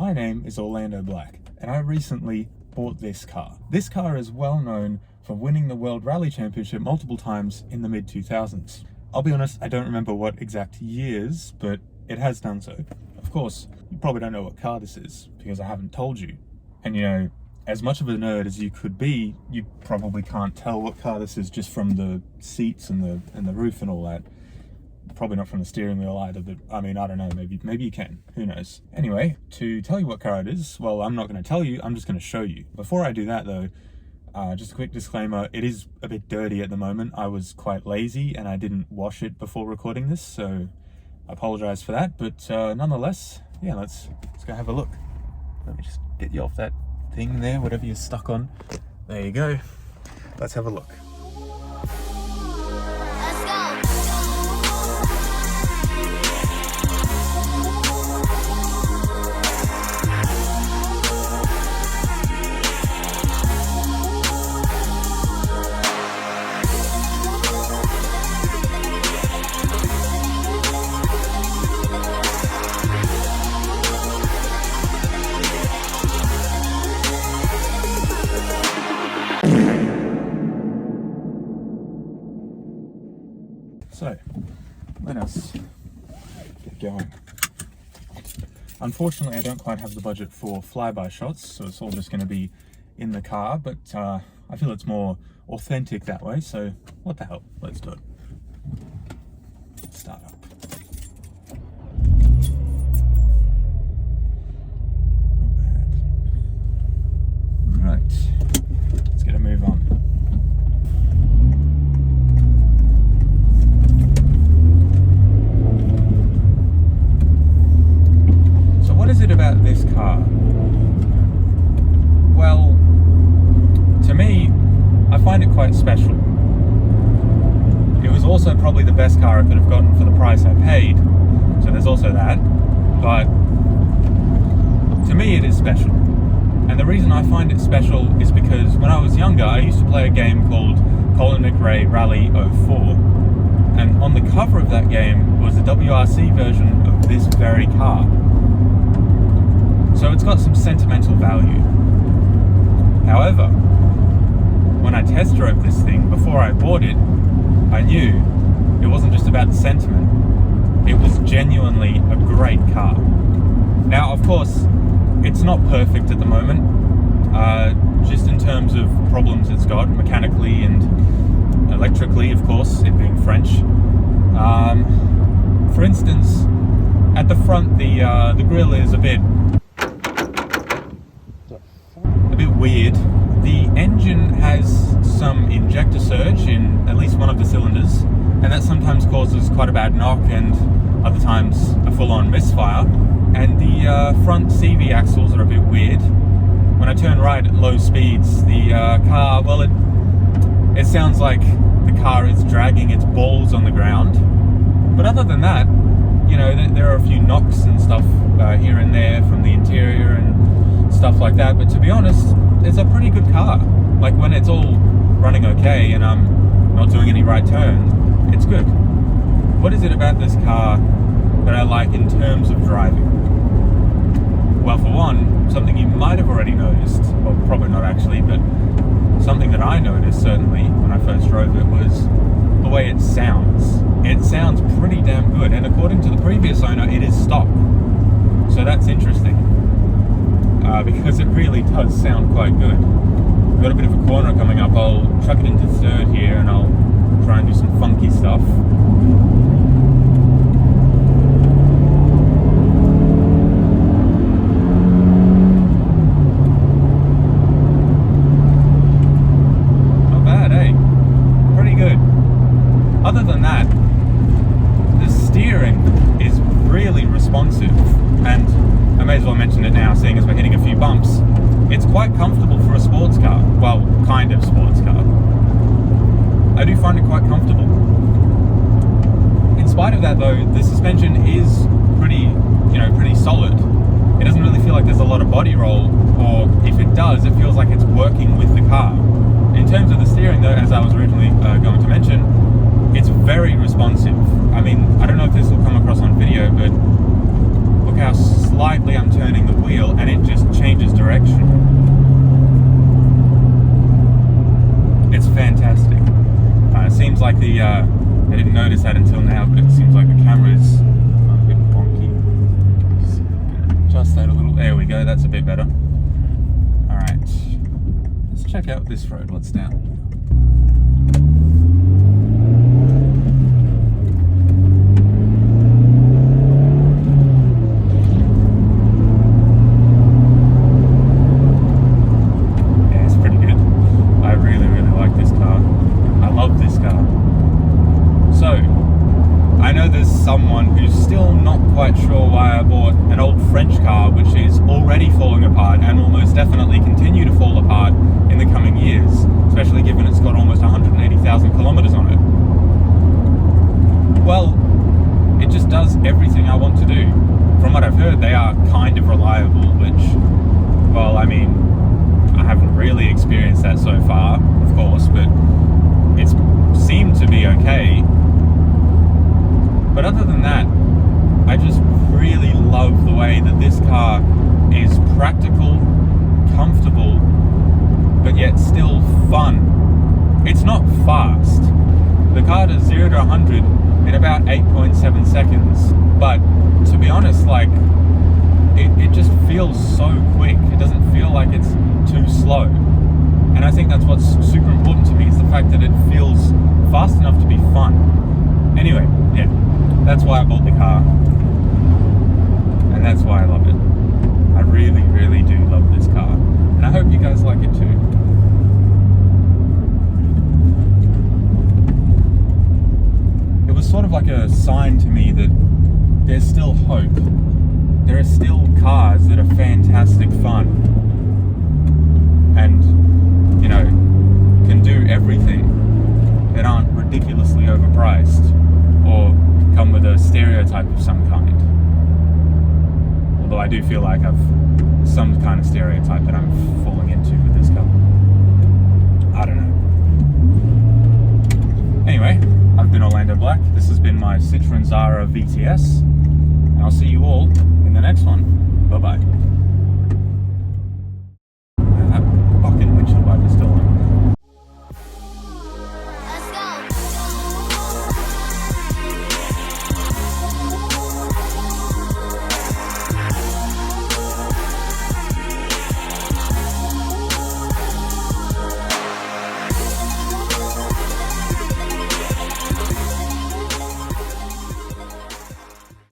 My name is Orlando Black, and I recently bought this car. This car is well known for winning the World Rally Championship multiple times in the mid-2000s. I'll be honest, I don't remember what exact years, but it has done so. Of course, you probably don't know what car this is, because I haven't told you. And you know, as much of a nerd as you could be, you probably can't tell what car this is just from the seats and the roof and all that. Probably not from the steering wheel either, but I mean, I don't know, maybe you can, who knows. Anyway, to tell you what car it is, well, I'm not going to tell you, I'm just going to show you. Before I do that though, just a quick disclaimer, it is a bit dirty at the moment. I was quite lazy and I didn't wash it before recording this, so I apologize for that, but nonetheless, yeah, let's go have a look. Let me just get you off that thing there, whatever you're stuck on. There you go. Let's have a look. So, let us get going. Unfortunately, I don't quite have the budget for flyby shots, so it's all just going to be in the car, but I feel it's more authentic that way, so what the hell, let's do it. Start up. Not bad. Right, let's get a move on. What is it about this car? Well, to me, I find it quite special. It was also probably the best car I could have gotten for the price I paid, so there's also that, but to me it is special. And the reason I find it special is because when I was younger, I used to play a game called Colin McRae Rally 04, and on the cover of that game was the WRC version of this very car. So it's got some sentimental value. However, when I test drove this thing, before I bought it, I knew it wasn't just about the sentiment. It was genuinely a great car. Now, of course, it's not perfect at the moment, just in terms of problems it's got, mechanically and electrically, of course, it being French. For instance, at the front, the grille is a bit weird. The engine has some injector surge in at least one of the cylinders, and that sometimes causes quite a bad knock and other times a full-on misfire. And the front CV axles are a bit weird. When I turn right at low speeds, the car, well, it sounds like the car is dragging its balls on the ground. But other than that, you know, there are a few knocks and stuff here and there from the interior and stuff like that, but to be honest, it's a pretty good car. Like when it's all running okay and I'm not doing any right turns, it's good. What is it about this car that I like in terms of driving? Well, for one, something you might have already noticed, well, probably not actually, but something that I noticed certainly when I first drove it was the way it sounds. It sounds pretty damn good, and according to the previous owner, it is stock. So that's interesting. Because it really does sound quite good. We've got a bit of a corner coming up. I'll chuck it into third here and I'll try and do some funky stuff. Not bad, eh? Pretty good. Other than that, the steering is really responsive, and I may as well mention it now, seeing as we're hitting a few bumps. It's quite comfortable for a sports car. Well, kind of sports car. I do find it quite comfortable. In spite of that though, the suspension is pretty solid. It doesn't really feel like there's a lot of body roll, or if it does, it feels like it's working with the car. In terms of the steering though, as I was originally going to mention, it's very responsive. I mean, I don't know if this will come across on video, but look how slightly I'm turning the wheel and it just changes direction. It's fantastic. It seems like the, I didn't notice that until now, but it seems like the camera is a bit wonky. Just adjust that a little. There we go, that's a bit better. Alright, let's check out this road, what's down here. Someone who's still not quite sure why I bought an old French car which is already falling apart and will most definitely continue to fall apart in the coming years, especially given it's got almost 180,000 kilometers on it. Well, it just does everything I want to do. From what I've heard, they are kind of reliable, which, well, I mean, I haven't really experienced that so far, of course, but it's seemed to be okay. But other than that, I just really love the way that this car is practical, comfortable, but yet still fun. It's not fast. The car does 0 to 100 in about 8.7 seconds. But to be honest, like, it just feels so quick. It doesn't feel like it's too slow. And I think that's what's super important to me, is the fact that it feels fast enough to be fun. Anyway, yeah. That's why I bought the car, and that's why I love it. I really, really do love this car, and I hope you guys like it too. It was sort of like a sign to me that there's still hope. There are still cars that are fantastic fun, and, you know, can do everything, that aren't ridiculously overpriced, or come with a stereotype of some kind. Although I do feel like I've some kind of stereotype that I'm falling into with this car. I don't know. Anyway, I've been Orlando Black. This has been my Citroen Zara VTS, and I'll see you all in the next one. Bye bye.